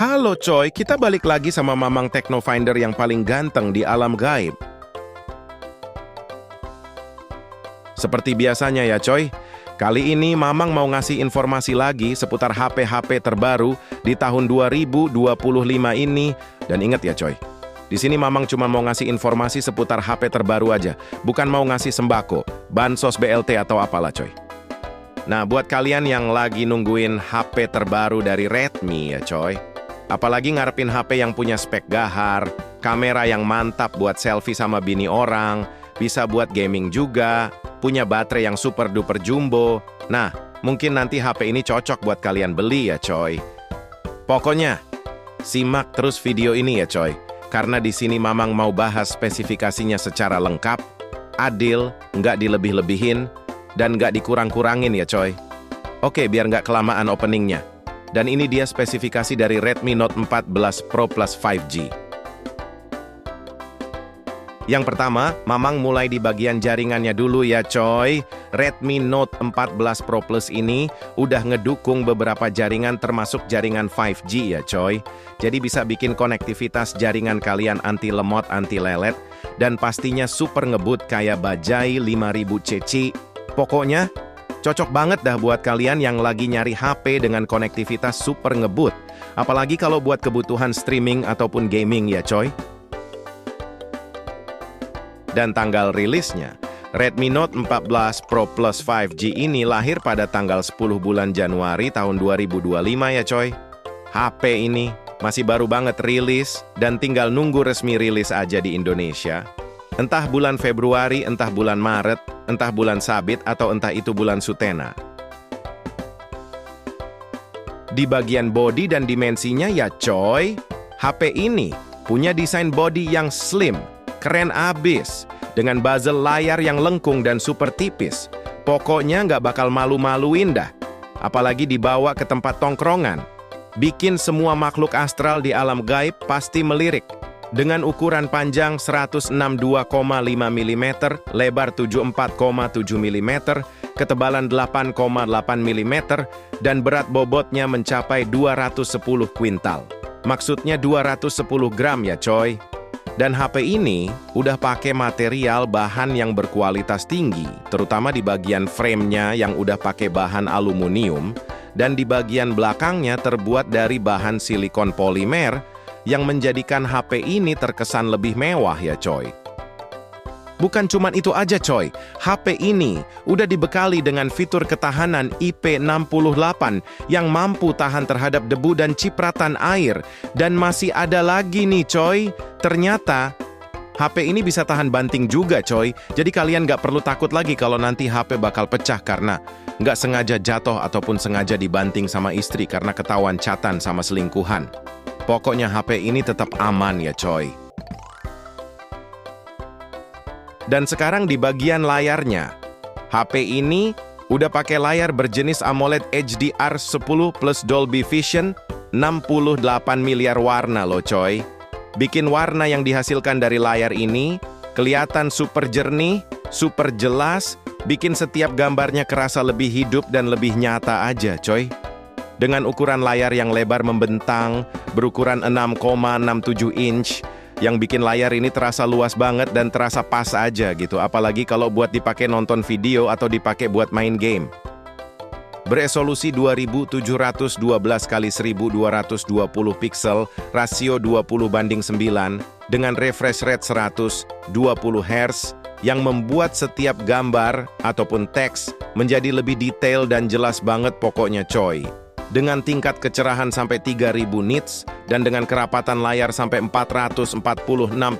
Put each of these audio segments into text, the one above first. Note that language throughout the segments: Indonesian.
Halo coy, kita balik lagi sama Mamang Technofinder yang paling ganteng di alam gaib. Seperti biasanya ya coy, kali ini Mamang mau ngasih informasi lagi seputar HP-HP terbaru di tahun 2025 ini. Dan ingat ya coy, di sini Mamang cuma mau ngasih informasi seputar HP terbaru aja, bukan mau ngasih sembako, bansos BLT atau apalah coy. Nah, buat kalian yang lagi nungguin HP terbaru dari Redmi ya coy, apalagi ngarepin HP yang punya spek gahar, kamera yang mantap buat selfie sama bini orang, bisa buat gaming juga, punya baterai yang super duper jumbo. Nah, mungkin nanti HP ini cocok buat kalian beli ya coy. Pokoknya, simak terus video ini ya coy, karena di sini Mamang mau bahas spesifikasinya secara lengkap, adil, nggak dilebih-lebihin, dan nggak dikurang-kurangin ya coy. Oke, biar nggak kelamaan openingnya. Dan ini dia spesifikasi dari Redmi Note 14 Pro Plus 5G. Yang pertama, Mamang mulai di bagian jaringannya dulu ya coy. Redmi Note 14 Pro Plus ini udah ngedukung beberapa jaringan termasuk jaringan 5G ya coy. Jadi bisa bikin konektivitas jaringan kalian anti lemot, anti lelet, dan pastinya super ngebut kayak bajai 5000 cc. Pokoknya, cocok banget dah buat kalian yang lagi nyari HP dengan konektivitas super ngebut. Apalagi kalau buat kebutuhan streaming ataupun gaming ya coy. Dan tanggal rilisnya, Redmi Note 14 Pro Plus 5G ini lahir pada tanggal 10 bulan Januari tahun 2025 ya coy. HP ini masih baru banget rilis dan tinggal nunggu resmi rilis aja di Indonesia. Entah bulan Februari, entah bulan Maret, entah bulan Sabit, atau entah itu bulan Sutena. Di bagian bodi dan dimensinya ya coy, HP ini punya desain bodi yang slim, keren abis, dengan bezel layar yang lengkung dan super tipis. Pokoknya nggak bakal malu-maluin dah, apalagi dibawa ke tempat tongkrongan. Bikin semua makhluk astral di alam gaib pasti melirik. Dengan ukuran panjang 162,5 mm, lebar 74,7 mm, ketebalan 8,8 mm, dan berat bobotnya mencapai 210 kuintal. Maksudnya 210 gram ya coy. Dan HP ini udah pakai material bahan yang berkualitas tinggi, terutama di bagian framenya yang udah pakai bahan aluminium, dan di bagian belakangnya terbuat dari bahan silikon polimer, yang menjadikan HP ini terkesan lebih mewah ya coy. Bukan cuman itu aja coy, HP ini udah dibekali dengan fitur ketahanan IP68 yang mampu tahan terhadap debu dan cipratan air. Dan masih ada lagi nih coy, ternyata HP ini bisa tahan banting juga coy. Jadi kalian nggak perlu takut lagi kalau nanti HP bakal pecah karena nggak sengaja jatuh ataupun sengaja dibanting sama istri karena ketahuan chatan sama selingkuhan. Pokoknya HP ini tetap aman ya coy. Dan sekarang di bagian layarnya, HP ini udah pakai layar berjenis AMOLED HDR10 plus Dolby Vision, 68 miliar warna loh coy. Bikin warna yang dihasilkan dari layar ini kelihatan super jernih, super jelas, bikin setiap gambarnya kerasa lebih hidup dan lebih nyata aja coy. Dengan ukuran layar yang lebar membentang, berukuran 6,67 inch, yang bikin layar ini terasa luas banget dan terasa pas aja gitu, apalagi kalau buat dipakai nonton video atau dipakai buat main game. Beresolusi 2712 x 1220 pixel, rasio 20:9, dengan refresh rate 120 Hz, yang membuat setiap gambar ataupun teks menjadi lebih detail dan jelas banget pokoknya coy. Dengan tingkat kecerahan sampai 3000 nits dan dengan kerapatan layar sampai 446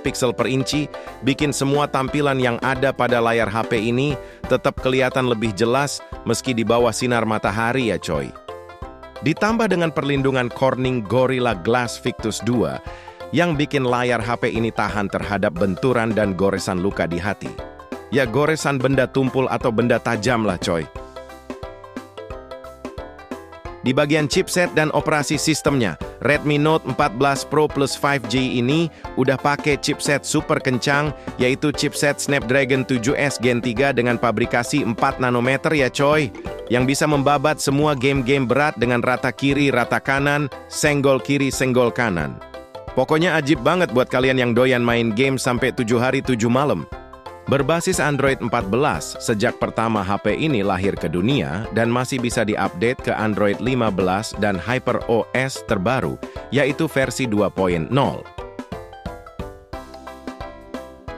pixel per inci, bikin semua tampilan yang ada pada layar HP ini tetap kelihatan lebih jelas meski di bawah sinar matahari ya coy. Ditambah dengan perlindungan Corning Gorilla Glass Victus 2 yang bikin layar HP ini tahan terhadap benturan dan goresan luka di hati. Ya goresan benda tumpul atau benda tajam lah coy. Di bagian chipset dan operasi sistemnya, Redmi Note 14 Pro Plus 5G ini udah pakai chipset super kencang, yaitu chipset Snapdragon 7S Gen 3 dengan pabrikasi 4 nanometer ya coy. yang bisa membabat semua game-game berat dengan rata kiri, rata kanan, senggol kiri, senggol kanan. Pokoknya ajib banget buat kalian yang doyan main game sampai 7 hari 7 malam. Berbasis Android 14, sejak pertama HP ini lahir ke dunia dan masih bisa diupdate ke Android 15 dan HyperOS terbaru, yaitu versi 2.0.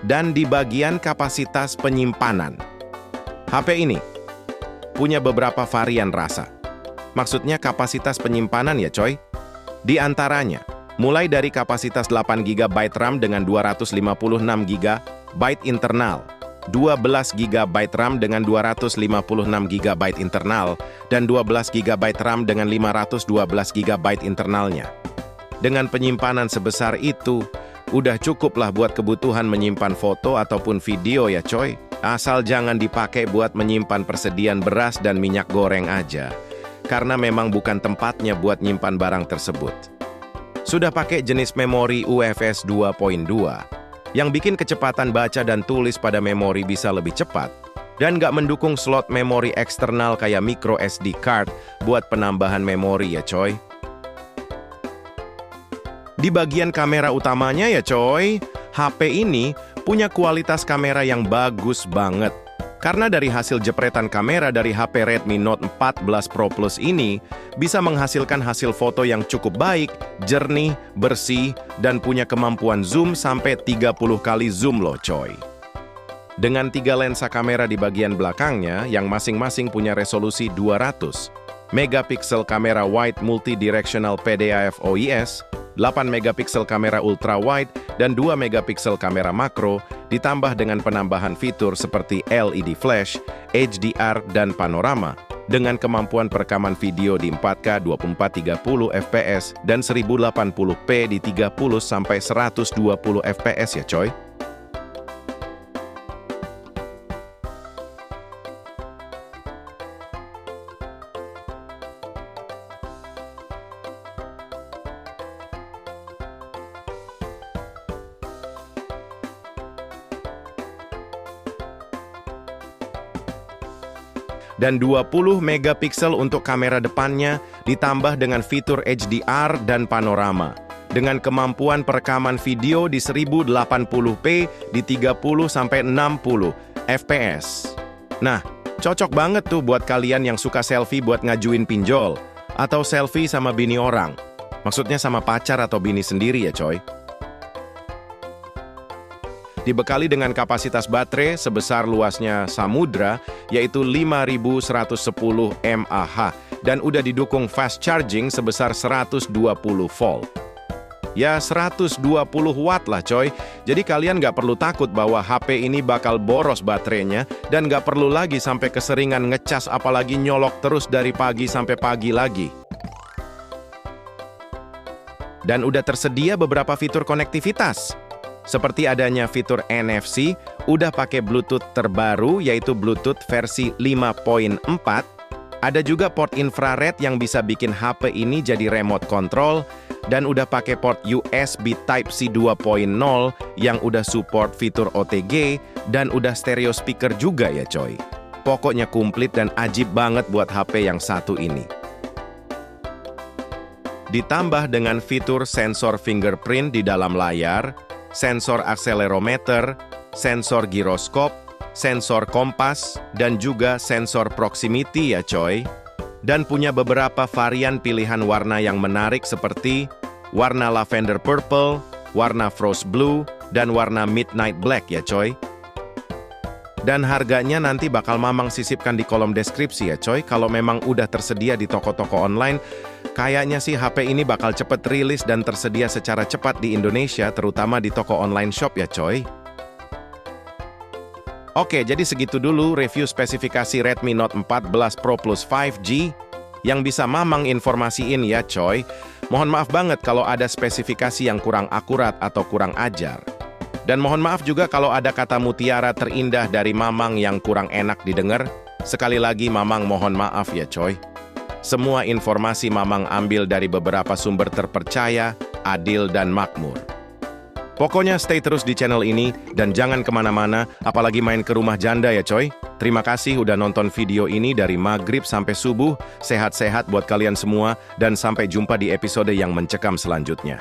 Dan di bagian kapasitas penyimpanan, HP ini punya beberapa varian rasa. Maksudnya kapasitas penyimpanan ya coy. Di antaranya, mulai dari kapasitas 8 GB RAM dengan 256 GB internal, 12 GB RAM dengan 256 GB internal, dan 12 GB RAM dengan 512 GB internalnya. Dengan penyimpanan sebesar itu, udah cukuplah buat kebutuhan menyimpan foto ataupun video ya coy. Asal jangan dipakai buat menyimpan persediaan beras dan minyak goreng aja, karena memang bukan tempatnya buat nyimpan barang tersebut. Sudah pakai jenis memori UFS 2.2, yang bikin kecepatan baca dan tulis pada memori bisa lebih cepat, dan nggak mendukung slot memori eksternal kayak micro SD card buat penambahan memori ya coy. Di bagian kamera utamanya ya coy, HP ini punya kualitas kamera yang bagus banget. Karena dari hasil jepretan kamera dari HP Redmi Note 14 Pro Plus ini bisa menghasilkan hasil foto yang cukup baik, jernih, bersih, dan punya kemampuan zoom sampai 30 kali zoom loh coy. Dengan 3 lensa kamera di bagian belakangnya yang masing-masing punya resolusi 200 megapiksel kamera wide multidirectional PDAF OIS, 8 megapiksel kamera ultra wide, dan 2 megapiksel kamera makro, ditambah dengan penambahan fitur seperti LED flash, HDR, dan panorama, dengan kemampuan perekaman video di 4K 24-30 fps dan 1080p di 30-120 fps ya coy. Dan 20 megapiksel untuk kamera depannya, ditambah dengan fitur HDR dan panorama, dengan kemampuan perekaman video di 1080p di 30-60 fps. Nah, cocok banget tuh buat kalian yang suka selfie buat ngajuin pinjol, atau selfie sama bini orang. Maksudnya sama pacar atau bini sendiri ya coy. Dibekali dengan kapasitas baterai sebesar luasnya samudra, yaitu 5110 mAh, dan udah didukung fast charging sebesar 120 volt. Ya 120 watt lah coy, jadi kalian nggak perlu takut bahwa HP ini bakal boros baterainya, dan nggak perlu lagi sampai keseringan ngecas apalagi nyolok terus dari pagi sampai pagi lagi. Dan udah tersedia beberapa fitur konektivitas. Seperti adanya fitur NFC, udah pakai Bluetooth terbaru yaitu Bluetooth versi 5.4. Ada juga port infrared yang bisa bikin HP ini jadi remote control, dan udah pakai port USB Type-C 2.0 yang udah support fitur OTG, dan udah stereo speaker juga ya coy. Pokoknya komplit dan ajib banget buat HP yang satu ini. Ditambah dengan fitur sensor fingerprint di dalam layar, sensor akselerometer, sensor giroskop, sensor kompas, dan juga sensor proximity ya coy. Dan punya beberapa varian pilihan warna yang menarik seperti warna lavender purple, warna frost blue, dan warna midnight black ya coy. Dan harganya nanti bakal Mamang sisipkan di kolom deskripsi ya coy. Kalau memang udah tersedia di toko-toko online, kayaknya sih HP ini bakal cepet rilis dan tersedia secara cepat di Indonesia, terutama di toko online shop ya coy. Oke, jadi segitu dulu review spesifikasi Redmi Note 14 Pro Plus 5G yang bisa Mamang informasiin ya coy. Mohon maaf banget kalau ada spesifikasi yang kurang akurat atau kurang ajar. Dan mohon maaf juga kalau ada kata mutiara terindah dari Mamang yang kurang enak didengar. Sekali lagi Mamang mohon maaf ya coy. Semua informasi Mamang ambil dari beberapa sumber terpercaya, adil, dan makmur. Pokoknya stay terus di channel ini, dan jangan kemana-mana, apalagi main ke rumah janda ya coy. Terima kasih udah nonton video ini dari maghrib sampai subuh. Sehat-sehat buat kalian semua, dan sampai jumpa di episode yang mencekam selanjutnya.